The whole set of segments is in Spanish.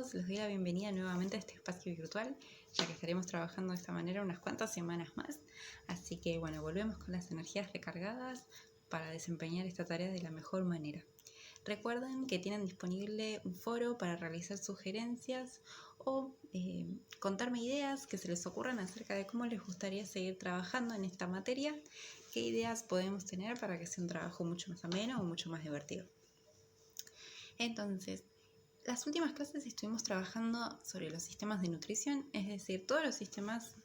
todos, les doy la bienvenida nuevamente a este espacio virtual, ya que estaremos trabajando de esta manera unas cuantas semanas más. Así que bueno, volvemos con las energías recargadas para desempeñar esta tarea de la mejor manera. Recuerden que tienen disponible un foro para realizar sugerencias o contarme ideas que se les ocurran acerca de cómo les gustaría seguir trabajando en esta materia, qué ideas podemos tener para que sea un trabajo mucho más ameno o mucho más divertido. Entonces, las últimas clases estuvimos trabajando sobre los sistemas de nutrición, es decir, todos los sistemas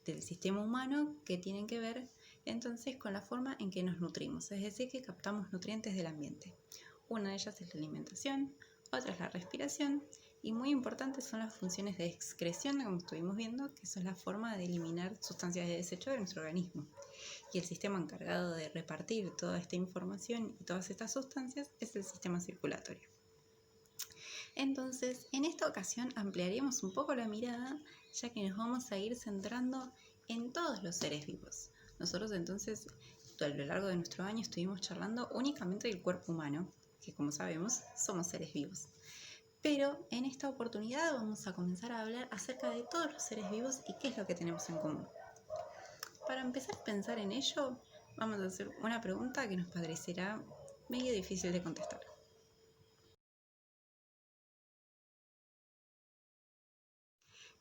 del sistema humano que tienen que ver entonces con la forma en que nos nutrimos, es decir, que captamos nutrientes del ambiente. Una de ellas es la alimentación, otra es la respiración y muy importantes son las funciones de excreción, como estuvimos viendo, que son la forma de eliminar sustancias de desecho de nuestro organismo. Y el sistema encargado de repartir toda esta información y todas estas sustancias es el sistema circulatorio. Entonces, en esta ocasión ampliaremos un poco la mirada, ya que nos vamos a ir centrando en todos los seres vivos. Nosotros entonces, a lo largo de nuestro año, estuvimos charlando únicamente del cuerpo humano, que como sabemos, somos seres vivos. Pero en esta oportunidad vamos a comenzar a hablar acerca de todos los seres vivos y qué es lo que tenemos en común. Para empezar a pensar en ello, vamos a hacer una pregunta que nos parecerá medio difícil de contestar.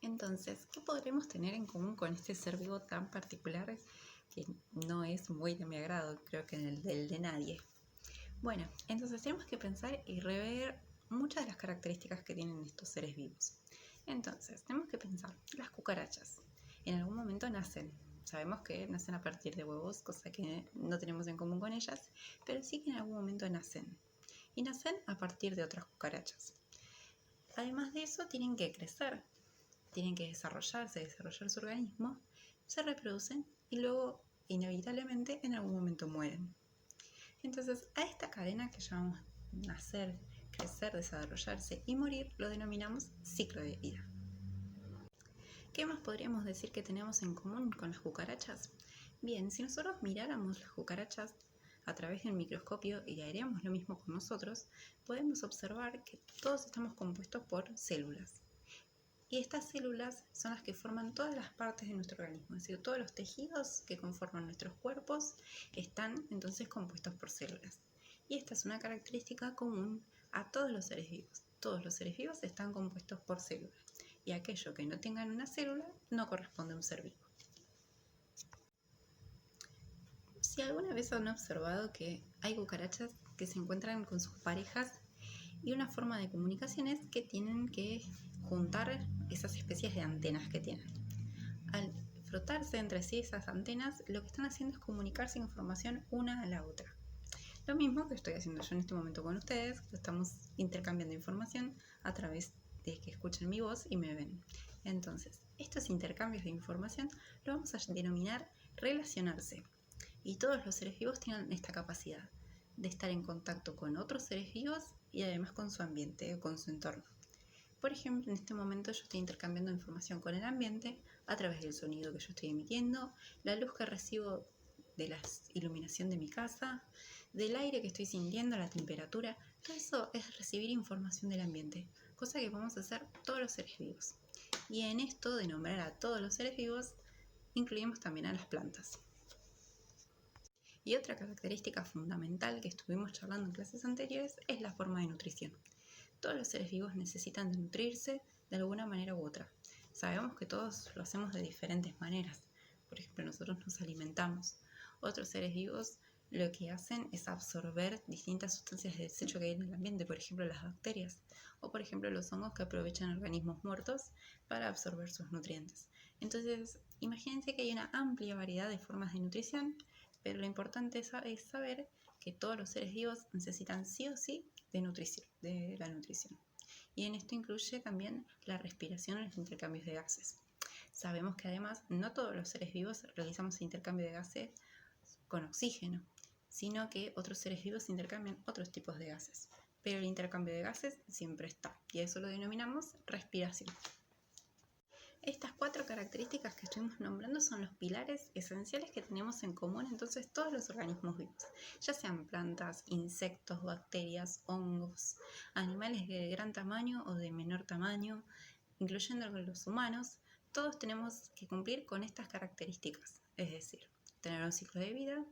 Entonces, ¿qué podremos tener en común con este ser vivo tan particular que no es muy de mi agrado, creo que el de nadie? Bueno, entonces tenemos que pensar y rever muchas de las características que tienen estos seres vivos. Entonces, tenemos que pensar, las cucarachas en algún momento nacen. Sabemos que nacen a partir de huevos, cosa que no tenemos en común con ellas, pero sí que en algún momento nacen. Y nacen a partir de otras cucarachas. Además de eso, tienen que crecer. Tienen que desarrollar su organismo, se reproducen y luego inevitablemente en algún momento mueren. Entonces a esta cadena que llamamos nacer, crecer, desarrollarse y morir lo denominamos ciclo de vida. ¿Qué más podríamos decir que tenemos en común con las cucarachas? Bien, si nosotros miráramos las cucarachas a través de un microscopio y haríamos lo mismo con nosotros, podemos observar que todos estamos compuestos por células. Y estas células son las que forman todas las partes de nuestro organismo, es decir, todos los tejidos que conforman nuestros cuerpos están entonces compuestos por células. Y esta es una característica común a todos los seres vivos. Todos los seres vivos están compuestos por células. Y aquello que no tengan una célula no corresponde a un ser vivo. Si alguna vez han observado que hay cucarachas que se encuentran con sus parejas y una forma de comunicación es que tienen que juntar esas especies de antenas que tienen. Al frotarse entre sí esas antenas, lo que están haciendo es comunicarse información una a la otra. Lo mismo que estoy haciendo yo en este momento con ustedes, estamos intercambiando información a través de que escuchen mi voz y me ven. Entonces, estos intercambios de información lo vamos a denominar relacionarse. Y todos los seres vivos tienen esta capacidad de estar en contacto con otros seres vivos y además con su ambiente o con su entorno. Por ejemplo, en este momento yo estoy intercambiando información con el ambiente a través del sonido que yo estoy emitiendo, la luz que recibo de la iluminación de mi casa, del aire que estoy sintiendo, la temperatura. Todo eso es recibir información del ambiente, cosa que vamos a hacer todos los seres vivos. Y en esto de nombrar a todos los seres vivos, incluimos también a las plantas. Y otra característica fundamental que estuvimos charlando en clases anteriores es la forma de nutrición. Todos los seres vivos necesitan de nutrirse de alguna manera u otra. Sabemos que todos lo hacemos de diferentes maneras. Por ejemplo, nosotros nos alimentamos. Otros seres vivos lo que hacen es absorber distintas sustancias de desecho que hay en el ambiente, por ejemplo las bacterias, o por ejemplo los hongos que aprovechan organismos muertos para absorber sus nutrientes. Entonces, imagínense que hay una amplia variedad de formas de nutrición, pero lo importante es saber que todos los seres vivos necesitan sí o sí de la nutrición. Y en esto incluye también la respiración y los intercambios de gases. Sabemos que además no todos los seres vivos realizamos intercambio de gases con oxígeno, sino que otros seres vivos intercambian otros tipos de gases. Pero el intercambio de gases siempre está, y eso lo denominamos respiración. Estas 4 características que estuvimos nombrando son los pilares esenciales que tenemos en común entonces todos los organismos vivos, ya sean plantas, insectos, bacterias, hongos, animales de gran tamaño o de menor tamaño, incluyendo los humanos. Todos tenemos que cumplir con estas características, es decir, tener un ciclo de vida,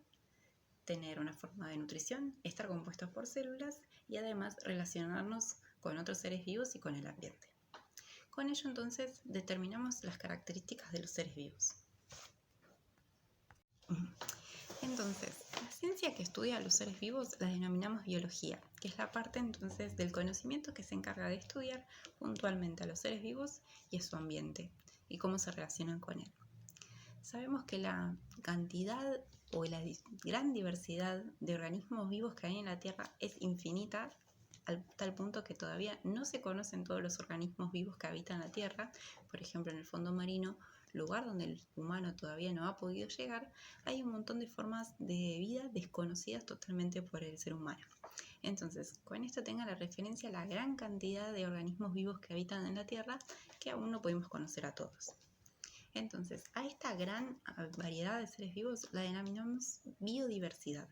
tener una forma de nutrición, estar compuestos por células y además relacionarnos con otros seres vivos y con el ambiente. Con ello entonces determinamos las características de los seres vivos. Entonces, la ciencia que estudia a los seres vivos la denominamos biología, que es la parte entonces del conocimiento que se encarga de estudiar puntualmente a los seres vivos y a su ambiente y cómo se relacionan con él. Sabemos que la cantidad o la gran diversidad de organismos vivos que hay en la Tierra es infinita, al tal punto que todavía no se conocen todos los organismos vivos que habitan la Tierra. Por ejemplo, en el fondo marino, lugar donde el humano todavía no ha podido llegar, hay un montón de formas de vida desconocidas totalmente por el ser humano. Entonces, con esto tenga la referencia a la gran cantidad de organismos vivos que habitan en la Tierra, que aún no podemos conocer a todos. Entonces, a esta gran variedad de seres vivos la denominamos biodiversidad,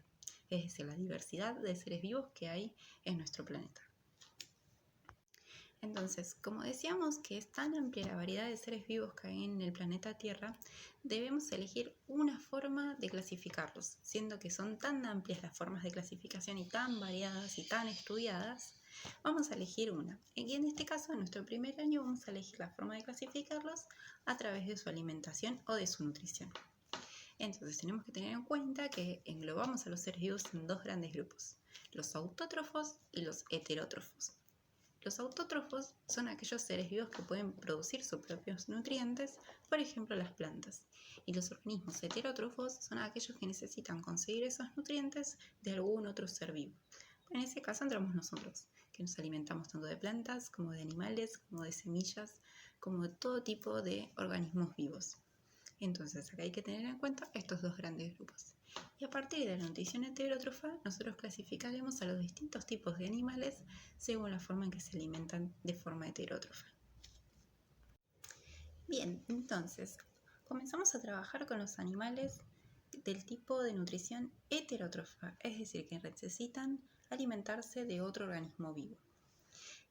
es decir, la diversidad de seres vivos que hay en nuestro planeta. Entonces, como decíamos que es tan amplia la variedad de seres vivos que hay en el planeta Tierra, debemos elegir una forma de clasificarlos, siendo que son tan amplias las formas de clasificación y tan variadas y tan estudiadas. Vamos a elegir una. Y en este caso, en nuestro primer año, vamos a elegir la forma de clasificarlos a través de su alimentación o de su nutrición. Entonces tenemos que tener en cuenta que englobamos a los seres vivos en 2 grandes grupos, los autótrofos y los heterótrofos. Los autótrofos son aquellos seres vivos que pueden producir sus propios nutrientes, por ejemplo las plantas, y los organismos heterótrofos son aquellos que necesitan conseguir esos nutrientes de algún otro ser vivo. En ese caso entramos nosotros, que nos alimentamos tanto de plantas como de animales, como de semillas, como de todo tipo de organismos vivos. Entonces acá hay que tener en cuenta estos 2 grandes grupos. Y a partir de la nutrición heterótrofa, nosotros clasificaremos a los distintos tipos de animales según la forma en que se alimentan de forma heterótrofa. Bien, entonces comenzamos a trabajar con los animales del tipo de nutrición heterótrofa, es decir, que necesitan alimentarse de otro organismo vivo.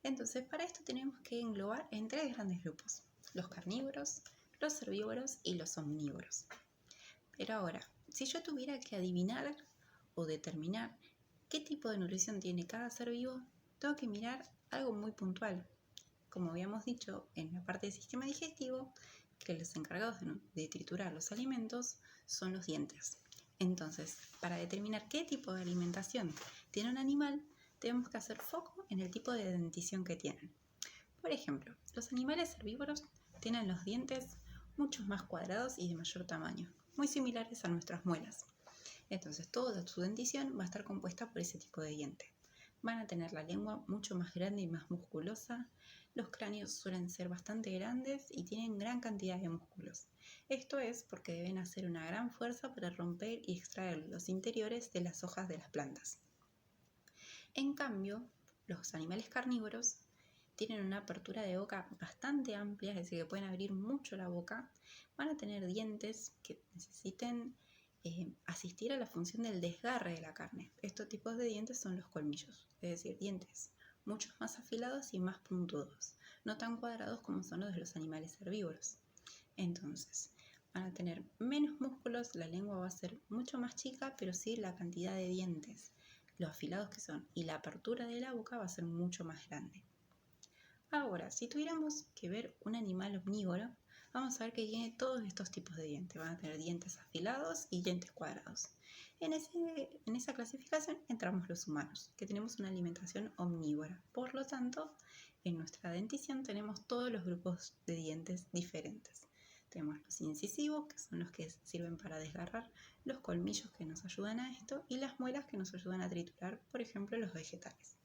Entonces, para esto tenemos que englobar en 3 grandes grupos: los carnívoros, los herbívoros y los omnívoros. Pero ahora, si yo tuviera que adivinar o determinar qué tipo de nutrición tiene cada ser vivo, tengo que mirar algo muy puntual. Como habíamos dicho en la parte del sistema digestivo, que los encargados de triturar los alimentos son los dientes. Entonces, para determinar qué tipo de alimentación tiene un animal, tenemos que hacer foco en el tipo de dentición que tienen. Por ejemplo, los animales herbívoros tienen los dientes mucho más cuadrados y de mayor tamaño, muy similares a nuestras muelas. Entonces, toda su dentición va a estar compuesta por ese tipo de diente. Van a tener la lengua mucho más grande y más musculosa. Los cráneos suelen ser bastante grandes y tienen gran cantidad de músculos. Esto es porque deben hacer una gran fuerza para romper y extraer los interiores de las hojas de las plantas. En cambio, los animales carnívoros tienen una apertura de boca bastante amplia, es decir, que pueden abrir mucho la boca. Van a tener dientes que necesiten asistir a la función del desgarre de la carne. Estos tipos de dientes son los colmillos, es decir, dientes mucho más afilados y más puntudos, no tan cuadrados como son los de los animales herbívoros. Entonces, van a tener menos músculos, la lengua va a ser mucho más chica, pero sí la cantidad de dientes, lo afilados que son, y la apertura de la boca va a ser mucho más grande. Ahora, si tuviéramos que ver un animal omnívoro, vamos a ver que tiene todos estos tipos de dientes. Van a tener dientes afilados y dientes cuadrados. En esa clasificación entramos los humanos, que tenemos una alimentación omnívora. Por lo tanto, en nuestra dentición tenemos todos los grupos de dientes diferentes. Tenemos los incisivos, que son los que sirven para desgarrar, los colmillos que nos ayudan a esto y las muelas que nos ayudan a triturar, por ejemplo, los vegetales.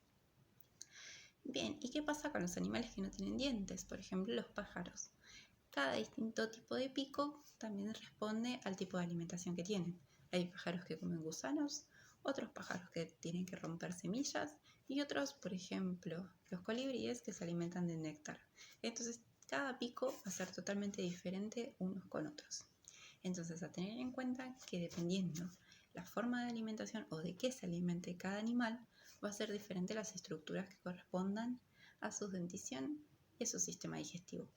Bien, ¿y qué pasa con los animales que no tienen dientes? Por ejemplo, los pájaros. Cada distinto tipo de pico también responde al tipo de alimentación que tienen. Hay pájaros que comen gusanos, otros pájaros que tienen que romper semillas y otros, por ejemplo, los colibríes que se alimentan de néctar. Entonces, cada pico va a ser totalmente diferente unos con otros. Entonces, a tener en cuenta que dependiendo la forma de alimentación o de qué se alimente cada animal, va a ser diferente las estructuras que correspondan a su dentición y a su sistema digestivo.